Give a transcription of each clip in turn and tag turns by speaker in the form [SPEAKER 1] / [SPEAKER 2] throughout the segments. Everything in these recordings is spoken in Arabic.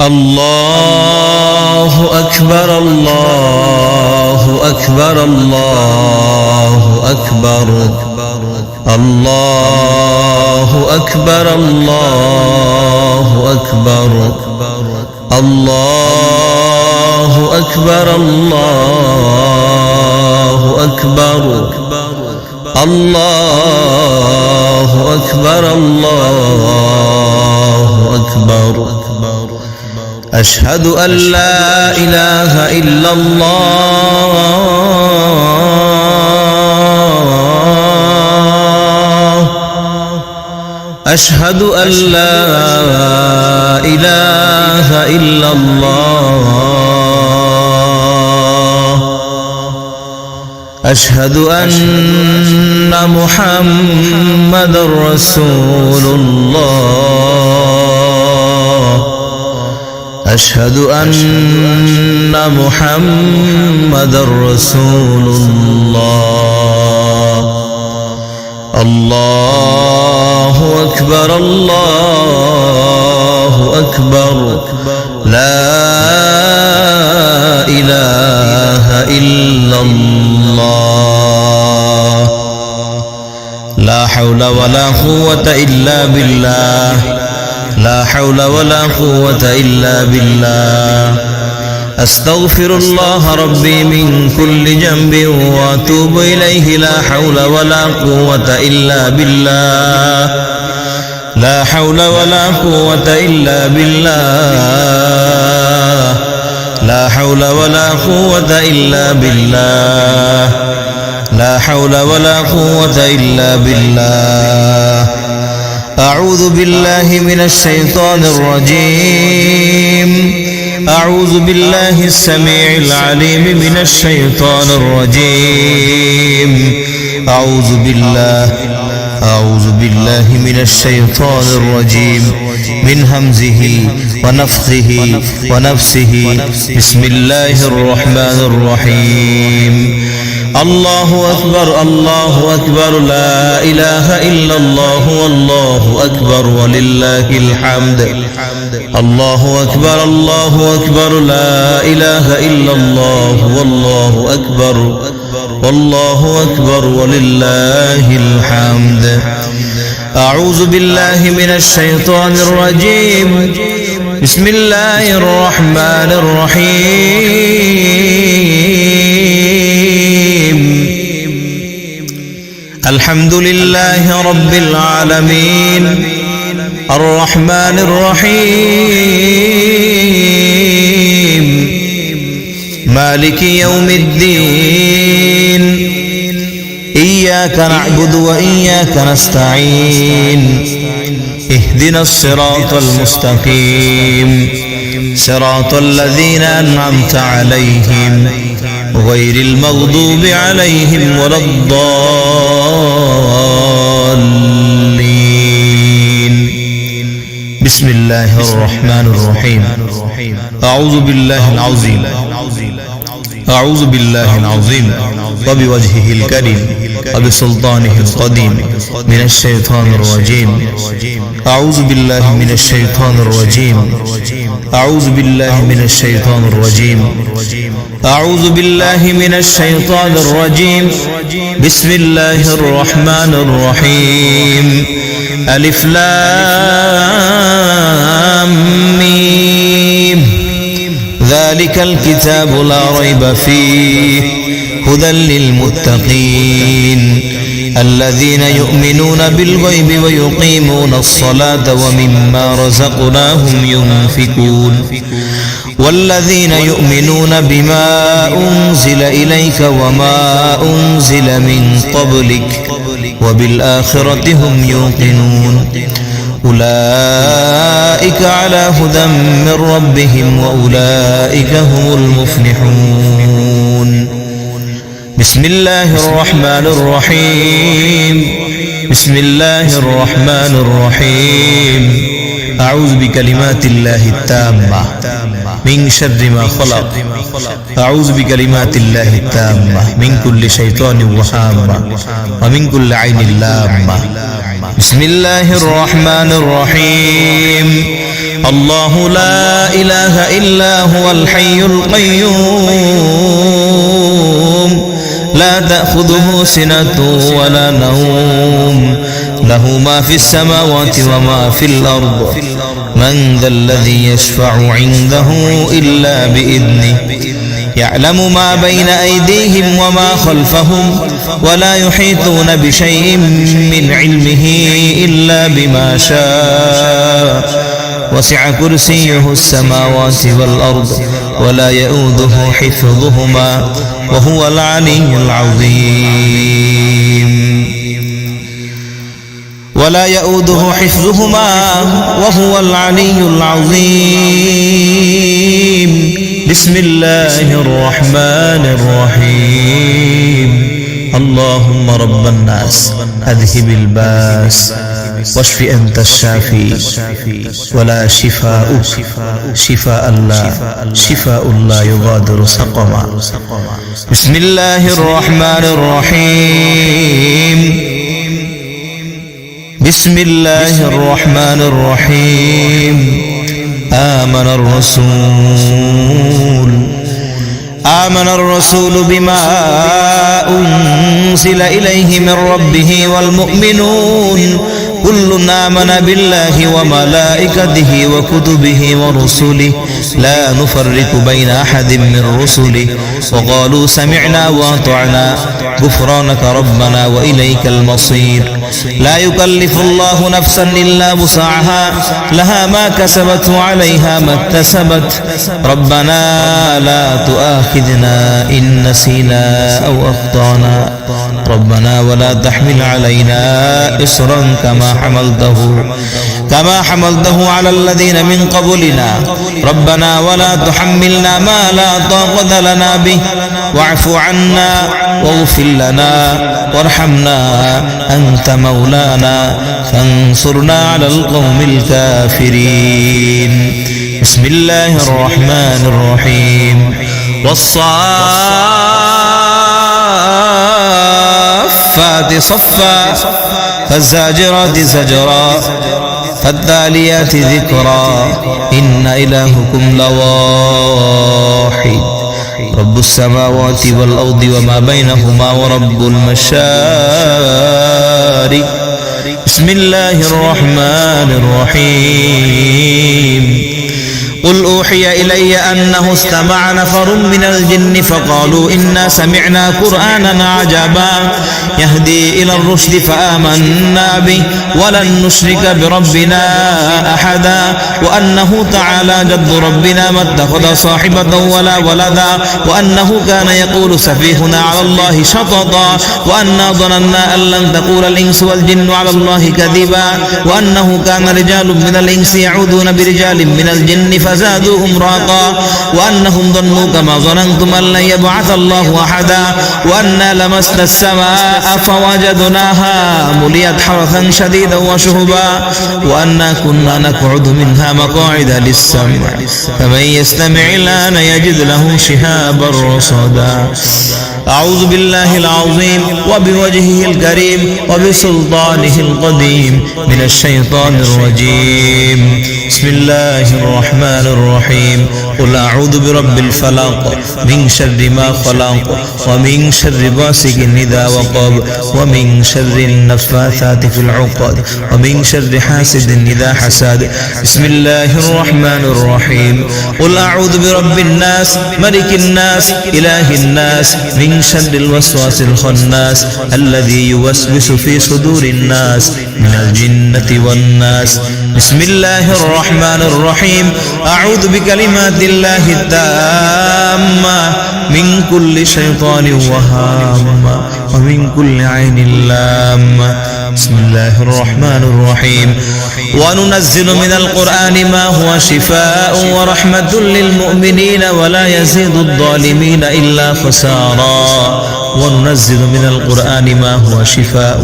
[SPEAKER 1] الله أكبر الله أكبر الله أكبر الله أكبر الله أكبر الله أكبر الله أكبر الله أكبر الله أكبر أشهد أن لا إله إلا الله أشهد أن لا إله إلا الله أشهد أن محمد رسول الله أشهد أن محمد رسول الله الله أكبر الله أكبر لا إله إلا الله لا حول ولا قوة إلا بالله لا حول ولا قوة إلا بالله أستغفر الله ربي من كل جنب وأتوب إليه لا حول ولا قوة إلا بالله لا حول ولا قوة إلا بالله لا حول ولا قوة إلا بالله لا حول ولا قوة إلا بالله أعوذ بالله من الشيطان الرجيم أعوذ بالله السميع العليم من الشيطان الرجيم أعوذ بالله من الشيطان الرجيم من همزه ونفخه ونفسه بسم الله الرحمن الرحيم الله أكبر الله أكبر لا إله إلا الله والله أكبر ولله الحمد الله أكبر الله أكبر لا إله إلا الله والله أكبر والله أكبر ولله الحمد أعوذ بالله من الشيطان الرجيم بسم الله الرحمن الرحيم الحمد لله رب العالمين الرحمن الرحيم مالك يوم الدين إياك نعبد وإياك نستعين اهدنا الصراط المستقيم صراط الذين أنعمت عليهم غير المغضوب عليهم ولا الضالين بسم الله الرحمن الرحيم أعوذ بالله العظيم أعوذ بالله العظيم وبوجهه الكريم وبسلطانه القديم من الشيطان الرجيم أعوذ بالله من الشيطان الرجيم أعوذ بالله من الشيطان الرجيم أعوذ بالله من الشيطان الرجيم بسم الله الرحمن الرحيم ألف لام ميم ذلك الكتاب لا ريب فيه هدى للمتقين الذين يؤمنون بالغيب ويقيمون الصلاة ومما رزقناهم ينفقون والذين يؤمنون بما أنزل إليك وما أنزل من قبلك وبالآخرة هم يوقنون أولئك على هدى من ربهم وأولئك هم المفلحون بسم الله الرحمن الرحيم بسم الله الرحمن الرحيم أعوذ بكلمات الله التامة من شر ما خلق أعوذ بكلمات الله التامة من كل شيطان وهامة ومن كل عين لامة بسم الله الرحمن الرحيم الله لا إله إلا هو الحي القيوم لا تأخذه سنة ولا نوم له ما في السماوات وما في الأرض من ذا الذي يشفع عنده إلا بإذنه يعلم ما بين أيديهم وما خلفهم ولا يحيطون بشيء من علمه إلا بما شاء وسع كرسيه السماوات والأرض ولا يؤوده حفظهما وهو العلي العظيم ولا يؤوده حفظهما وهو العلي العظيم بسم الله الرحمن الرحيم اللهم رب الناس أذهب الباس واشف أنت الشافي ولا شفاء شفاء لا يغادر سقما بسم الله الرحمن الرحيم بسم الله الرحمن الرحيم آمن الرسول بما أنزل إليه من ربه والمؤمنون كل آمن بالله وملائكته وكتبه ورسله لا نفرق بين أحد من رسله وقالوا سمعنا وأطعنا غفرانك ربنا وإليك المصير لا يكلف الله نفسا إلا وسعها لها ما كسبت وعليها ما اكتسبت ربنا لا تؤاخذنا إن نسينا أو أخطأنا ربنا ولا تحمل علينا إصرا كما حملته على الذين من قبلنا ربنا ولا تحملنا ما لا طاقة لنا به واعف عنا واغفر لنا وارحمنا أنت مولانا فانصرنا على القوم الكافرين بسم الله الرحمن الرحيم والصافات صفا فالزاجرات زجرا فالتاليات ذكرا إن إلهكم لواحد رب السماوات والأرض وما بينهما ورب المشارق بسم الله الرحمن الرحيم قل أوحي إلي أنه استمع نفر من الجن فقالوا إنا سمعنا قرآنا عجبا يهدي إلى الرشد فآمنا به ولن نشرك بربنا أحدا وأنه تعالى جد ربنا ما اتخذ صاحبة ولا ولدا وأنه كان يقول سفيهنا على الله شططا وأنا ظننا أن لن تقول الإنس والجن على الله كذبا وأنه كان رجال من الإنس يعودون برجال من الجن فزادوهم رهقا وأنهم ظنوا كما ظننتم أن لن يبعث الله أحدا وأنا لمسنا السماء فوجدناها مليت حرثا شديدا وشهبا وأنا كنا نقعد منها مقاعد للسمع فمن يستمع الآن يجد له شهابا رصدا أعوذ بالله العظيم وبوجهه الكريم وبسلطانه القديم من الشيطان الرجيم بسم الله الرحمن الرحيم قل أعوذ برب الفلق من شر ما خلق ومن شر غاسق إذا وقب ومن شر النفاثات في العقد ومن شر حاسد إذا حسد بسم الله الرحمن الرحيم قل أعوذ برب الناس ملك الناس إله الناس من شر الوسواس الخناس الذي يوسوس في صدور الناس من الجنة والناس بسم الله الرحمن الرحيم أعوذ بكلمات الله التامة من كل شيطان وهامة ومن كل عين لامة بسم الله الرحمن الرحيم وننزل من القرآن ما هو شفاء ورحمة للمؤمنين ولا يزيد الظالمين إلا خسارا وننزل من القرآن ما هو شفاء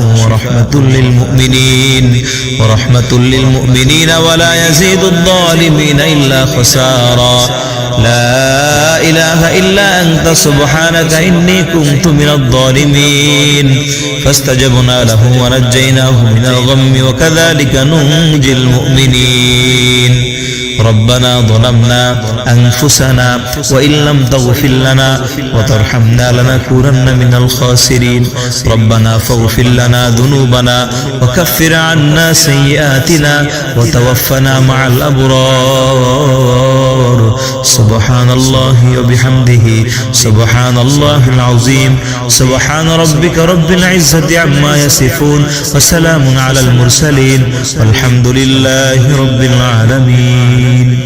[SPEAKER 1] ورحمة للمؤمنين ولا يزيد الظالمين إلا خسارا لا إله إلا أنت سبحانك إني كنت من الظالمين فاستجبنا له ونجيناه من الغم وكذلك ننجي المؤمنين ربنا ظلمنا أنفسنا وإن لم تغفر لنا وترحمنا لنكونن من الخاسرين ربنا فاغفر لنا ذنوبنا وكفر عنا سيئاتنا وتوفنا مع الأبرار سبحان الله وبحمده سبحان الله العظيم سبحان ربك رب العزة عما يصفون وسلام على المرسلين والحمد لله رب العالمين